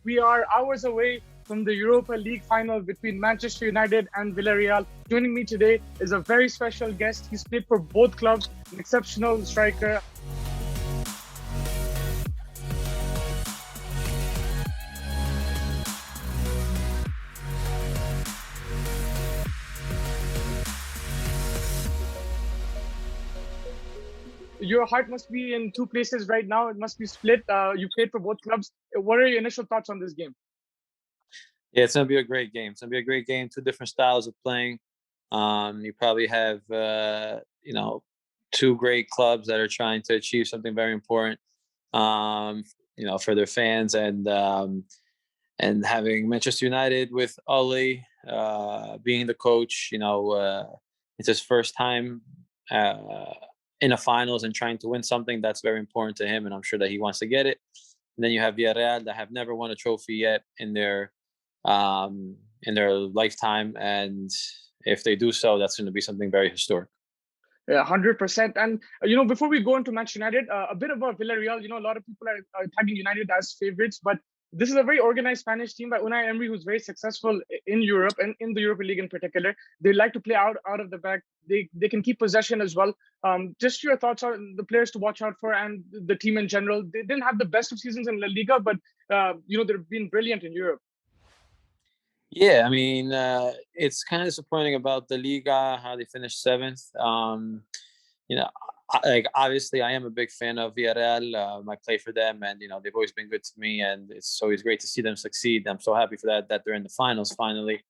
We are hours away from the Europa League final between Manchester United and Villareal. Joining me today is a very special guest. He's played for both clubs, an exceptional striker. Your heart must be in two places right now. It must be split. You played for both clubs. What are your initial thoughts on this game? Yeah, it's gonna be a great game. It's gonna be a great game. Two different styles of playing. You probably have two great clubs that are trying to achieve something very important. For their fans and having Manchester United with Ole being the coach. It's his first time in a finals and trying to win something that's very important to him, and I'm sure that he wants to get it. And then you have Villareal that have never won a trophy yet in their lifetime, and if they do so, that's going to be something very historic. Yeah, 100%. And before we go into Manchester United, a bit about Villarreal. A lot of people are tagging United as favorites, but this is a very organized Spanish team by Unai Emery, who's very successful in Europe and in the Europa League in particular. They like to play out of the back. They can keep possession as well. Just your thoughts on the players to watch out for and the team in general. They didn't have the best of seasons in La Liga, but they've been brilliant in Europe. Yeah, I mean, it's kind of disappointing about the Liga, how they finished seventh. Obviously, I am a big fan of Villareal. I play for them, and they've always been good to me, and it's always great to see them succeed. I'm so happy for that they're in the finals finally,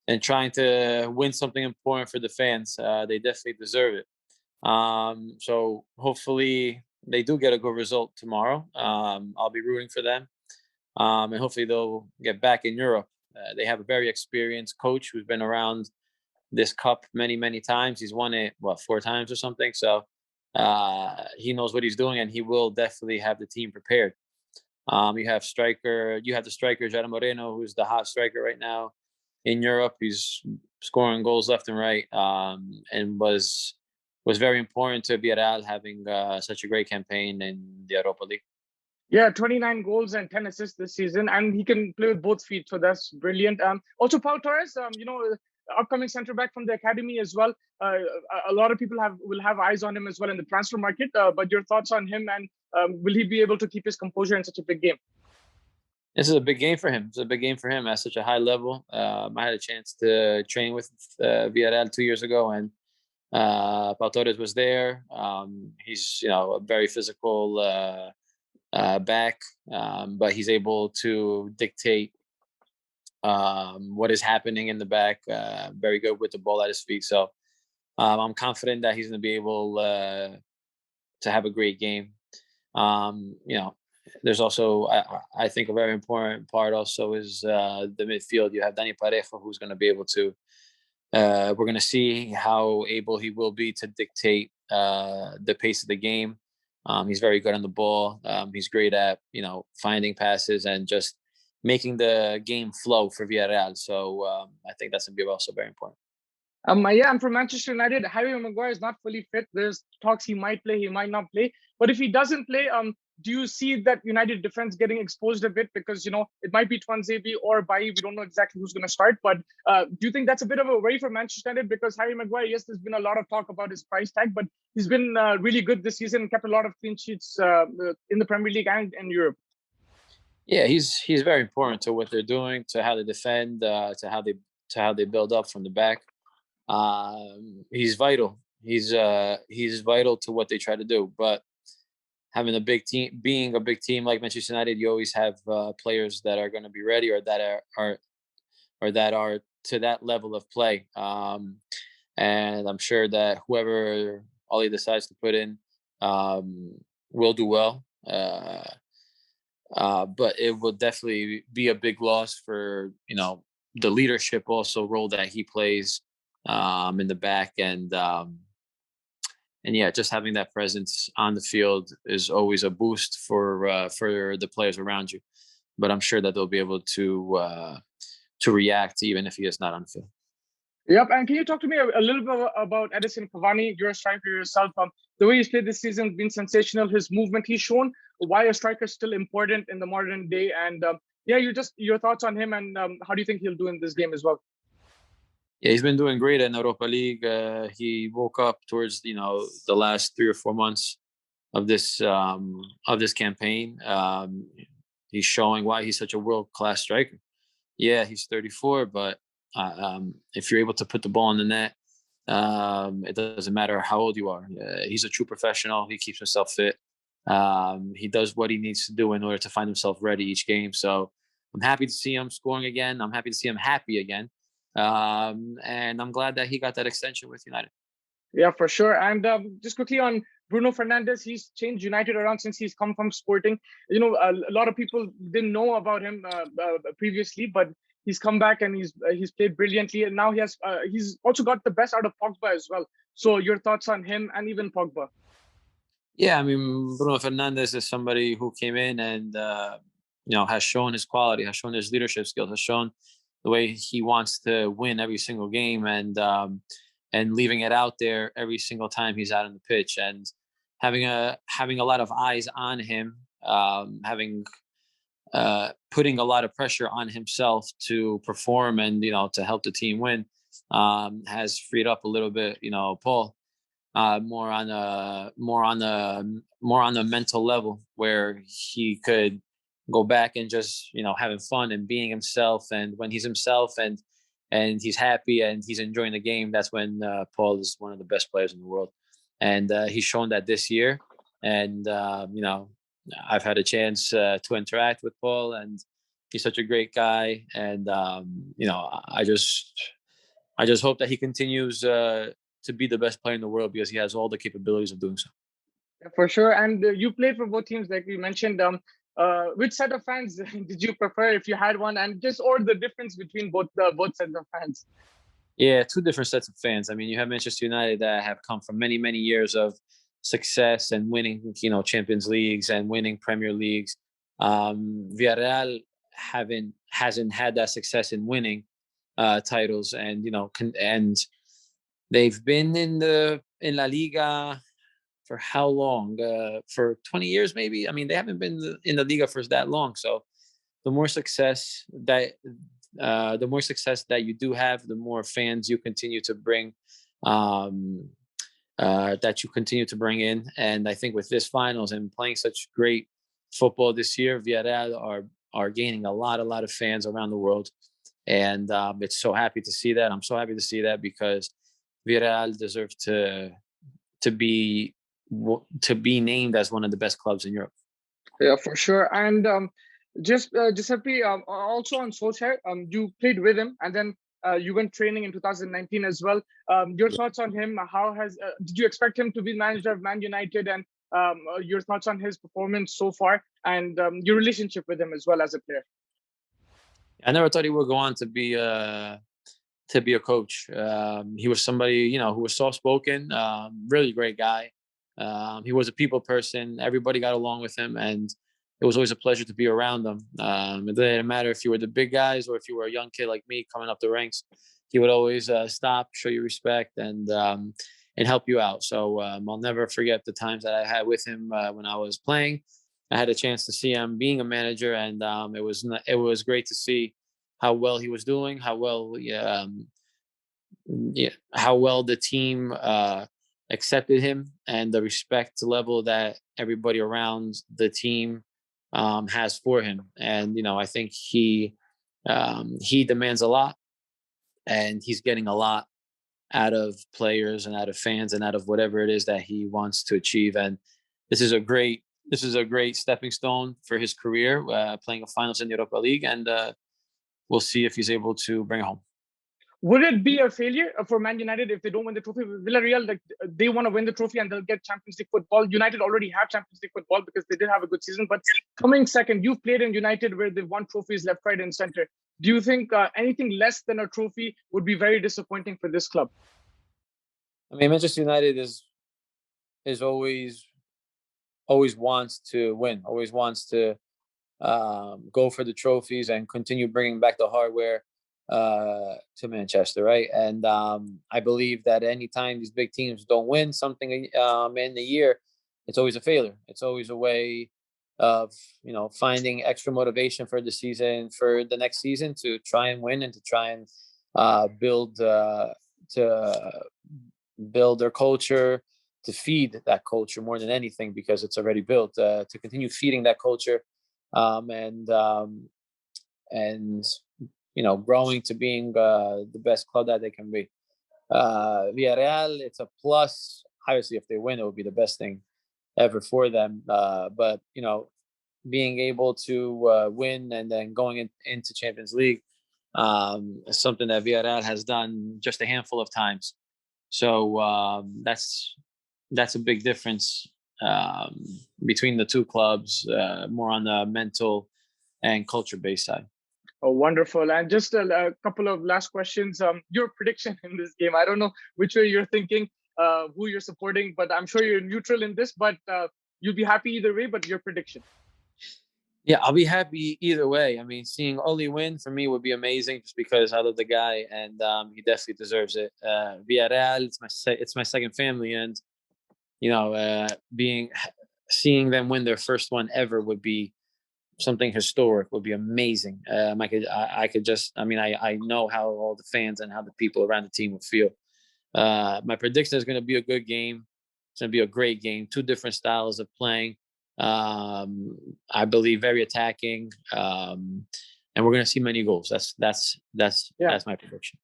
and trying to win something important for the fans. They definitely deserve it. So hopefully they do get a good result tomorrow. I'll be rooting for them, and hopefully they'll get back in Europe. They have a very experienced coach who's been around this cup many, many times. He's won it, 4 times or something. So he knows what he's doing, and he will definitely have the team prepared. You have the striker, Gerard Moreno, who's the hot striker right now in Europe. He's scoring goals left and right, and was very important to Villareal having such a great campaign in the Europa League. Yeah, 29 goals and 10 assists this season, and he can play with both feet, so that's brilliant. Also, Pau Torres, upcoming centre back from the academy as well. A lot of people will have eyes on him as well in the transfer market. But your thoughts on him, and will he be able to keep his composure in such a big game? This is a big game for him. It's a big game for him at such a high level. I had a chance to train with Villareal 2 years ago, and Pau Torres was there. He's a very physical back, but he's able to dictate what is happening in the back. Very good with the ball at his feet. So I'm confident that he's going to be able to have a great game. There's also, I think, a very important part also is the midfield. You have Dani Parejo, who's going to be able to, we're going to see how able he will be to dictate the pace of the game. He's very good on the ball. He's great at, finding passes and just making the game flow for Villareal. So I think that's going to be also very important. I'm from Manchester United. Harry Maguire is not fully fit. There's talks he might play, he might not play. But if he doesn't play, do you see that United defense getting exposed a bit? Because, it might be Tuanzebe or Bailly. We don't know exactly who's going to start. But do you think that's a bit of a worry for Manchester United? Because Harry Maguire, yes, there's been a lot of talk about his price tag, but he's been really good this season and kept a lot of clean sheets in the Premier League and in Europe. Yeah, he's very important to what they're doing, to how they defend, to how they build up from the back. He's vital. He's vital to what they try to do. But having a big team, being a big team like Manchester United, you always have players that are going to be ready or that are to that level of play. And I'm sure that whoever Ole decides to put in will do well. But it will definitely be a big loss for the leadership also role that he plays in the back, and yeah, just having that presence on the field is always a boost for the players around you. But I'm sure that they'll be able to react even if he is not on the field. Yep, and can you talk to me a little bit about Edinson Cavani? You're a striker yourself. The way he's played this season has been sensational. His movement, he's shown why a striker is still important in the modern day. And yeah, your thoughts on him, and how do you think he'll do in this game as well? Yeah, he's been doing great in Europa League. He woke up towards the last 3 or 4 months of this campaign. He's showing why he's such a world-class striker. Yeah, he's 34, but if you're able to put the ball in the net, it doesn't matter how old you are. He's a true professional. He keeps himself fit. He does what he needs to do in order to find himself ready each game. So I'm happy to see him scoring again. I'm happy to see him happy again. And I'm glad that he got that extension with United. Yeah, for sure. And just quickly on Bruno Fernandes, he's changed United around since he's come from Sporting. You know, a lot of people didn't know about him previously, but he's come back and he's played brilliantly. And now he's also got the best out of Pogba as well. So your thoughts on him and even Pogba? Yeah, I mean, Bruno Fernandes is somebody who came in and has shown his quality, has shown his leadership skills, has shown the way he wants to win every single game, and leaving it out there every single time he's out on the pitch, and having a lot of eyes on him, putting a lot of pressure on himself to perform and to help the team win, has freed up a little bit, Paul, more on the mental level, where he could go back and just having fun and being himself. And when he's himself and he's happy and he's enjoying the game, that's when Paul is one of the best players in the world. And he's shown that this year. And I've had a chance to interact with Paul, and he's such a great guy. And I just hope that he continues to be the best player in the world, because he has all the capabilities of doing so. For sure. And you played for both teams, like we mentioned. Which set of fans did you prefer, if you had one, and or the difference between both sets of fans? Yeah, two different sets of fans. I mean, you have Manchester United that have come from many, many years of success and winning, Champions Leagues and winning Premier Leagues. Villareal hasn't had that success in winning titles, and and they've been in La Liga for how long? For 20 years, maybe. I mean, they haven't been in the Liga for that long. So the more success that you do have, the more fans you continue to bring, in. And I think with this finals and playing such great football this year, Villarreal are gaining a lot of fans around the world. And it's so happy to see that. I'm so happy to see that, because Villarreal deserves to be named as one of the best clubs in Europe. Yeah, for sure. And Giuseppe, also on Solskjaer, you played with him, and then you went training in 2019 as well. Your thoughts on him? Did you expect him to be manager of Man United? And your thoughts on his performance so far, and your relationship with him as well as a player? I never thought he would go on to be a coach. He was somebody, who was soft-spoken, really great guy. He was a people person. Everybody got along with him, and it was always a pleasure to be around him. It didn't matter if you were the big guys or if you were a young kid like me coming up the ranks. He would always stop, show you respect, and help you out. So I'll never forget the times that I had with him when I was playing. I had a chance to see him being a manager, and it was great to see how well he was doing, how well the team accepted him, and the respect level that everybody around the team has for him. And I think he demands a lot, and he's getting a lot out of players and out of fans and out of whatever it is that he wants to achieve. And this is a great stepping stone for his career, playing a finals in the Europa League, and we'll see if he's able to bring it home. Would it be a failure for Man United if they don't win the trophy? Villareal, they want to win the trophy and they'll get Champions League football. United already have Champions League football because they did have a good season. But coming second, you've played in United where they've won trophies left, right, and center. Do you think anything less than a trophy would be very disappointing for this club? I mean, Manchester United is always wants to win, always wants to go for the trophies and continue bringing back the hardware to Manchester, right? And I believe that anytime these big teams don't win something in the year, it's always a failure. It's always a way of finding extra motivation for the season, for the next season, to try and win and to try and build their culture, to feed that culture more than anything, because it's already built, to continue feeding that culture, and growing to being the best club that they can be. Villarreal, it's a plus. Obviously, if they win, it would be the best thing ever for them. But being able to win and then going into Champions League is something that Villarreal has done just a handful of times. So that's a big difference between the two clubs, more on the mental and culture-based side. Oh, wonderful. And just a couple of last questions. Your prediction in this game, I don't know which way you're thinking, who you're supporting, but I'm sure you're neutral in this, but you'll be happy either way, but your prediction. Yeah, I'll be happy either way. I mean, seeing Oli win for me would be amazing, just because I love the guy, and he definitely deserves it. Villarreal, it's my second family, and seeing them win their first one ever would be something historic, would be amazing. I know how all the fans and how the people around the team would feel. My prediction is going to be a good game. It's going to be a great game. Two different styles of playing. I believe very attacking, and we're going to see many goals. That's my prediction.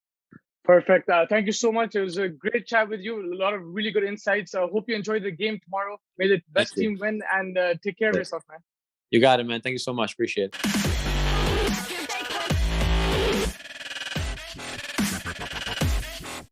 Perfect. Thank you so much. It was a great chat with you. A lot of really good insights. Hope you enjoy the game tomorrow. May the best team win, and take care of yourself, man. You got it, man. Thank you so much. Appreciate it.